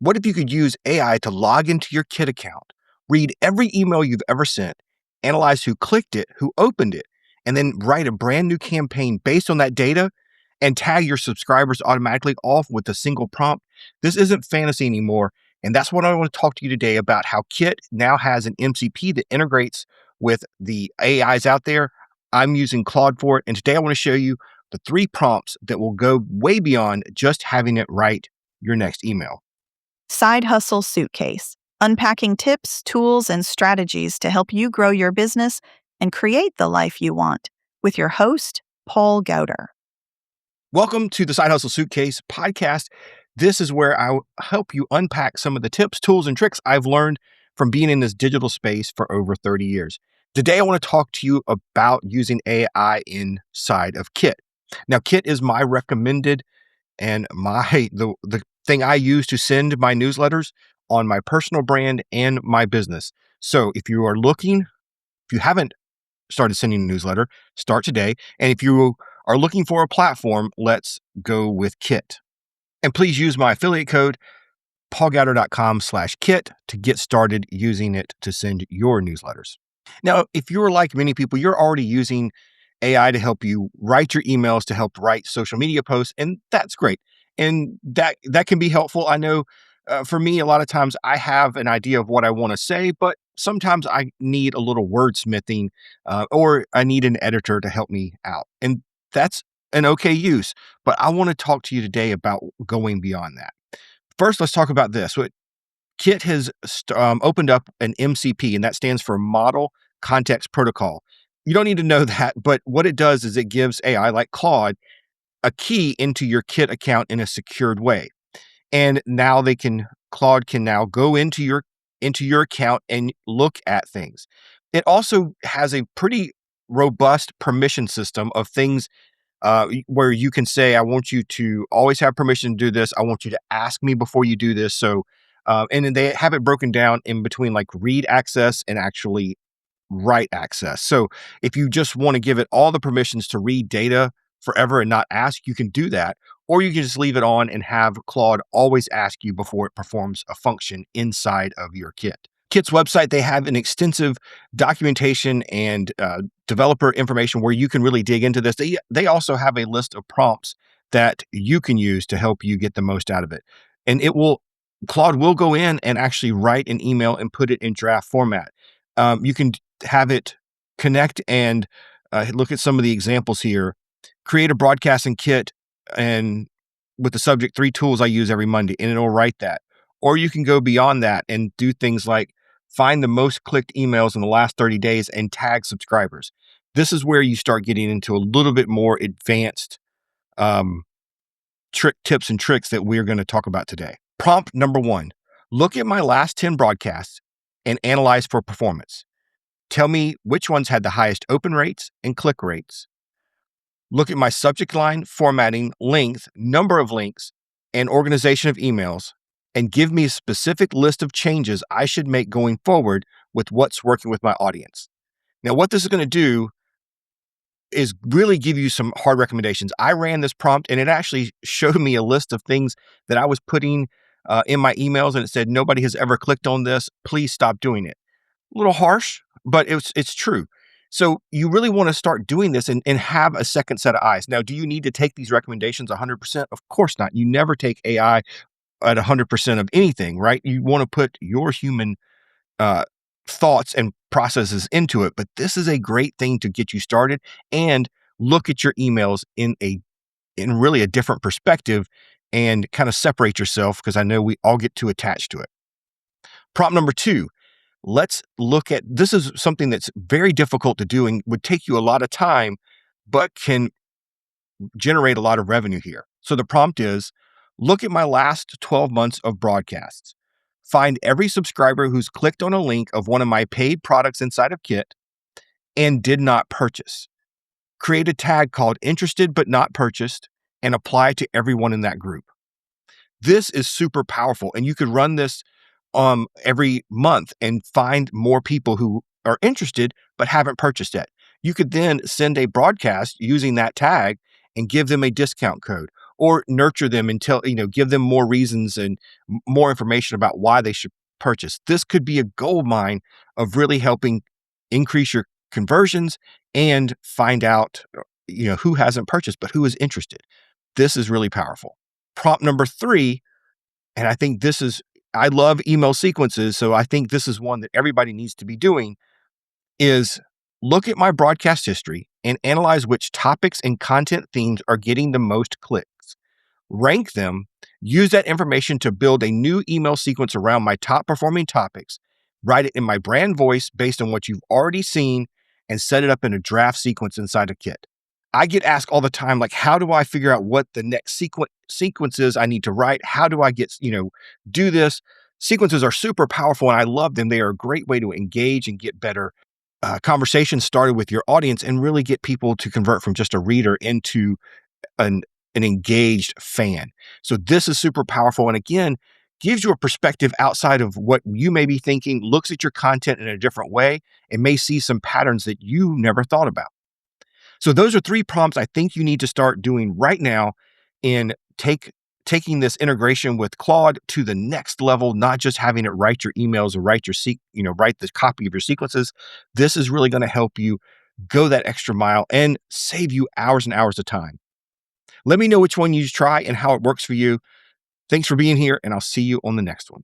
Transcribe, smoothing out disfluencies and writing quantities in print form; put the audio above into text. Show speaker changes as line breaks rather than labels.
What if you could use AI to log into your Kit account, read every email you've ever sent, analyze who clicked it, who opened it, and then write a brand new campaign based on that data and tag your subscribers automatically off with a single prompt? This isn't fantasy anymore. And that's what I want to talk to you today about, how Kit now has an MCP that integrates with the AIs out there. I'm using Claude for it. And today I want to show you the 3 prompts that will go way beyond just having it write your next email.
Side Hustle Suitcase, unpacking tips, tools, and strategies to help you grow your business and create the life you want, with your host, Paul Gouder.
Welcome to the Side Hustle Suitcase podcast. This is where I help you unpack some of the tips, tools, and tricks I've learned from being in this digital space for over 30 years. Today, I want to talk to you about using AI inside of Kit. Now, Kit is my recommended and the thing I use to send my newsletters on my personal brand and my business. So if you haven't started sending a newsletter, start today. And if you are looking for a platform, let's go with Kit. And please use my affiliate code, paulgouder.com/kit, to get started using it to send your newsletters. Now, if you're like many people, you're already using AI to help you write your emails, to help write social media posts, and that's great. And that can be helpful. I know for me, a lot of times I have an idea of what I want to say, but sometimes I need a little wordsmithing or I need an editor to help me out. And that's an okay use. But I want to talk to you today about going beyond that. First, let's talk about this. Kit has opened up an MCP, and that stands for Model Context Protocol. You don't need to know that, but what it does is it gives AI like Claude a key into your Kit account in a secured way. And now Claude can now go into your account and look at things. It also has a pretty robust permission system of things where you can say, I want you to always have permission to do this. I want you to ask me before you do this. So, and then they have it broken down in between like read access and actually write access. So if you just want to give it all the permissions to read data forever and not ask, you can do that. Or you can just leave it on and have Claude always ask you before it performs a function inside of your Kit. Kit's website, they have an extensive documentation and developer information where you can really dig into this. They also have a list of prompts that you can use to help you get the most out of it. And Claude will go in and actually write an email and put it in draft format. You can have it connect and look at some of the examples here. Create a broadcasting kit and with the subject 3 tools I use every Monday, and it'll write that. Or you can go beyond that and do things like find the most clicked emails in the last 30 days and tag subscribers. This is where you start getting into a little bit more advanced tips and tricks that we're going to talk about today. Prompt number 1, look at my last 10 broadcasts and analyze for performance. Tell me which ones had the highest open rates and click rates. Look at my subject line, formatting, length, number of links, and organization of emails, and give me a specific list of changes I should make going forward with what's working with my audience. Now, what this is going to do is really give you some hard recommendations. I ran this prompt and it actually showed me a list of things that I was putting in my emails, and it said, nobody has ever clicked on this. Please stop doing it. A little harsh, but it's true. So you really want to start doing this and have a second set of eyes. Now, do you need to take these recommendations 100%? Of course not. You never take AI at 100% of anything, right? You want to put your human thoughts and processes into it. But this is a great thing to get you started and look at your emails in really a different perspective and kind of separate yourself, because I know we all get too attached to it. Prompt number 2. Let's look at, this is something that's very difficult to do and would take you a lot of time, but can generate a lot of revenue here. So the prompt is, look at my last 12 months of broadcasts. Find every subscriber who's clicked on a link of one of my paid products inside of Kit and did not purchase. Create a tag called interested but not purchased and apply to everyone in that group. This is super powerful, and you could run this every month and find more people who are interested but haven't purchased yet. You could then send a broadcast using that tag and give them a discount code. or nurture them and give them more reasons and more information about why they should purchase. This could be a gold mine of really helping increase your conversions and find out, who hasn't purchased, but who is interested. This is really powerful. Prompt number 3, and I love email sequences, so I think this is one that everybody needs to be doing, is look at my broadcast history and analyze which topics and content themes are getting the most clicks. Rank them, use that information to build a new email sequence around my top performing topics, write it in my brand voice based on what you've already seen, and set it up in a draft sequence inside a kit. I get asked all the time, like, how do I figure out what the next sequences I need to write? How do I do this? Sequences are super powerful and I love them. They are a great way to engage and get better conversations started with your audience and really get people to convert from just a reader into an, an engaged fan. So this is super powerful. And again, gives you a perspective outside of what you may be thinking, looks at your content in a different way, and may see some patterns that you never thought about. So those are 3 prompts I think you need to start doing right now in taking this integration with Claude to the next level, not just having it write your emails or write the copy of your sequences. This is really going to help you go that extra mile and save you hours and hours of time. Let me know which one you try and how it works for you. Thanks for being here, and I'll see you on the next one.